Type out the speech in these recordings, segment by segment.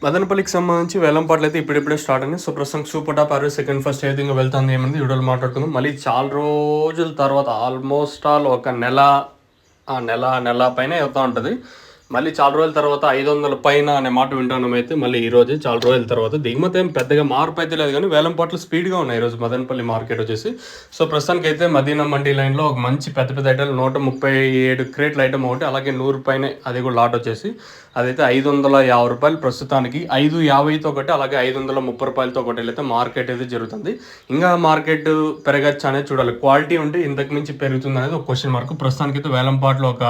మదనపల్లికి సంబంధించి వేలంపాట్లు అయితే ఇప్పుడిప్పుడే స్టార్ట్ అయింది. సో ప్రస్తుతం సూపర్ టాప్ 61 ఫస్ట్ ఏ విధంగా వెళ్తుంది ఏమైంది వీడియోలో మాట్లాడుకుందాం. మళ్ళీ చాలా రోజుల తర్వాత ఆల్మోస్ట్ ఒక నెల పైన అవుతూ ఉంటుంది. మళ్ళీ చాలా రోజుల తర్వాత 500 పైన అనే మాట వింటున్నాం. అయితే మళ్ళీ ఈ రోజు చాలా రోజుల తర్వాత దిగుమతి ఏం పెద్దగా మార్పు అయితే లేదు, కానీ వేలంపాట్లు స్పీడ్గా ఉన్నాయి ఈరోజు మదనపల్లి మార్కెట్ వచ్చేసి. సో ప్రస్తుతానికి అయితే మదీనా మండీ లైన్లో ఒక మంచి పెద్ద ఐటమ్ 137 క్రేట్ల ఐటమ్ ఒకటి, అలాగే 100 పైన అది కూడా లాట్ వచ్చేసి అదైతే 550 రూపాయలు ప్రస్తుతానికి, 550తో ఒకటి, అలాగే 530 రూపాయలతో ఒకటి అయితే మార్కెట్ అయితే జరుగుతుంది. ఇంకా మార్కెట్ పెరగచ్చు అనేది చూడాలి. క్వాలిటీ ఉంటే ఇంతకు మించి పెరుగుతుంది అనేది ఒక క్వశ్చన్ మార్క్. ప్రస్తుతానికి అయితే వేలంపాట్లో ఒక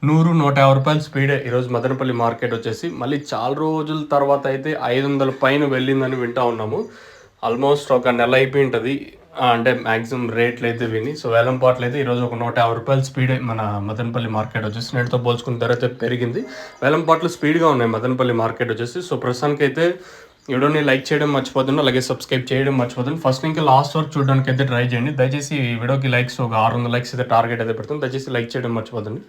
100-150 రూపాయలు స్పీడే ఈరోజు మదనపల్లి మార్కెట్ వచ్చేసి. మళ్ళీ చాలా రోజుల తర్వాత అయితే 500 పైన వెళ్ళిందని వింటూ ఉన్నాము. ఆల్మోస్ట్ ఒక నెల అయిపోయి ఉంటుంది అంటే మ్యాక్సిమం రేట్లు అయితే విని. సో వేలంపాట్లు అయితే ఈరోజు ఒక 150 రూపాయలు స్పీడే మన మదనపల్లి మార్కెట్ వచ్చేసి. నేటితో పోల్చుకున్న ధర అయితే పెరిగింది. వేలంపాట్లు స్పీడ్గా ఉన్నాయి మదనపల్లి మార్కెట్ వచ్చేసి. సో ప్రస్తుతానికి అయితే వీడియోని లైక్ చేయడం మర్చిపోతుంది, అలాగే సబ్స్క్రైబ్ చేయడం మర్చిపోతుంది. ఫస్ట్ ఇంకా లాస్ట్ వరకు చూడడానికి అయితే ట్రై చేయండి. దయచేసి ఈ వీడియోకి లైక్స్ ఒక 600 లైక్స్ అయితే టార్గెట్ అయితే పెడుతుంది. దయచేసి లైక్ చేయడం మర్చిపోతుంది.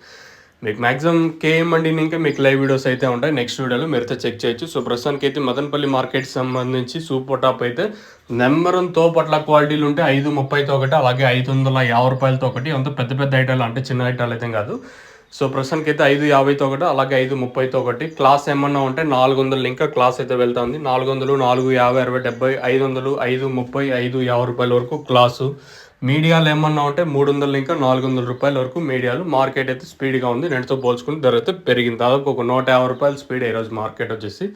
మీకు మ్యాక్సిమం కేఎం అండి ఇంకా మీకు లైవ్ వీడియోస్ అయితే ఉంటాయి. నెక్స్ట్ వీడియోలో మీరైతే చెక్ చేయొచ్చు. సో ప్రస్తుతానికి అయితే మదనపల్లి మార్కెట్ సంబంధించి సూపర్ టాప్ అయితే నెంబర్ 1 తోపట్ల క్వాలిటీలు ఉంటే 530తో ఒకటి, అలాగే 550 రూపాయలతో ఒకటి. అంత పెద్ద ఐటాలు అంటే చిన్న ఐటాలు అయితే కాదు. సో ప్రస్తుతానికి అయితే 550తో ఒకటి, అలాగే 530తో ఒకటి. క్లాస్ ఏమన్నా ఉంటే 400 ఇంకా క్లాస్ అయితే వెళ్తా ఉంది. 400, 450, 60, 70, 500, 530, 550 రూపాయల వరకు క్లాసు. మీడియాలు ఏమన్నా ఉంటే 300 ఇంకా 400 రూపాయల వరకు మీడియాలు. మార్కెట్ అయితే స్పీడ్గా ఉంది. నేటితో పోల్చుకుని ధర అయితే పెరిగింది. దాదాపు ఒక 150 రూపాయలు స్పీడ్ ఈరోజు మార్కెట్ వచ్చేసి.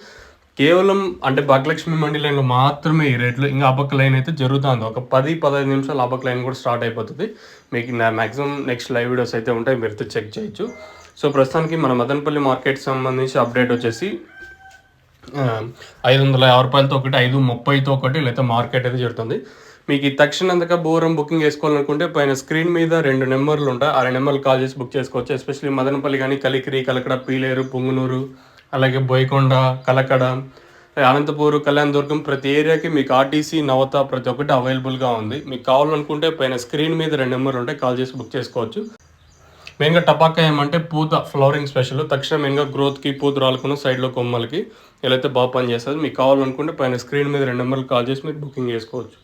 కేవలం అంటే భాగ్యలక్ష్మి మండీ లైన్లో మాత్రమే ఈ రేట్లు. ఇంకా అబక్ లైన్ అయితే జరుగుతుంది. ఒక 10-15 నిమిషాలు అబక్ లైన్ కూడా స్టార్ట్ అయిపోతుంది. మీకు మ్యాక్సిమం నెక్స్ట్ లైవ్ వీడియోస్ అయితే ఉంటాయి, మీరైతే చెక్ చేయొచ్చు. సో ప్రస్తుతానికి మన మదనపల్లి మార్కెట్ సంబంధించి అప్డేట్ వచ్చేసి 550 రూపాయలతో ఒకటి, 530తో ఒకటి లేదా మార్కెట్ అయితే జరుగుతుంది. మీకు ఈ తక్షణంతగా బోరం బుకింగ్ చేసుకోవాలనుకుంటే పైన స్క్రీన్ మీద 2 నెంబర్లు ఉంటాయి. ఆ 2 నెంబర్లు కాల్ చేసి బుక్ చేసుకోవచ్చు. ఎస్పెషల్లీ మదనపల్లి కానీ కలికిరి, కలకడ, పీలేరు, పొంగునూరు, అలాగే బోయకొండ, కలకడ, అనంతపూరు, కళ్యాణదుర్గం ప్రతి ఏరియాకి మీకు ఆర్టీసీ, నవత ప్రతి ఒక్కటి అవైలబుల్గా ఉంది. మీకు కావాలనుకుంటే పైన స్క్రీన్ మీద 2 నెంబర్లు ఉంటాయి, కాల్ చేసి బుక్ చేసుకోవచ్చు. మెయిన్గా టపాకా ఏమంటే పూత ఫ్లవరింగ్ స్పెషల్. తక్షణ మెయిన్గా గ్రోత్కి పూత రాలకుండా సైడ్లో కొమ్మలకి ఇలా అయితే బాగా పనిచేస్తుంది. మీకు కావాలనుకుంటే పైన స్క్రీన్ మీద 2 నెంబర్లు కాల్ చేసి మీరు బుకింగ్ చేసుకోవచ్చు.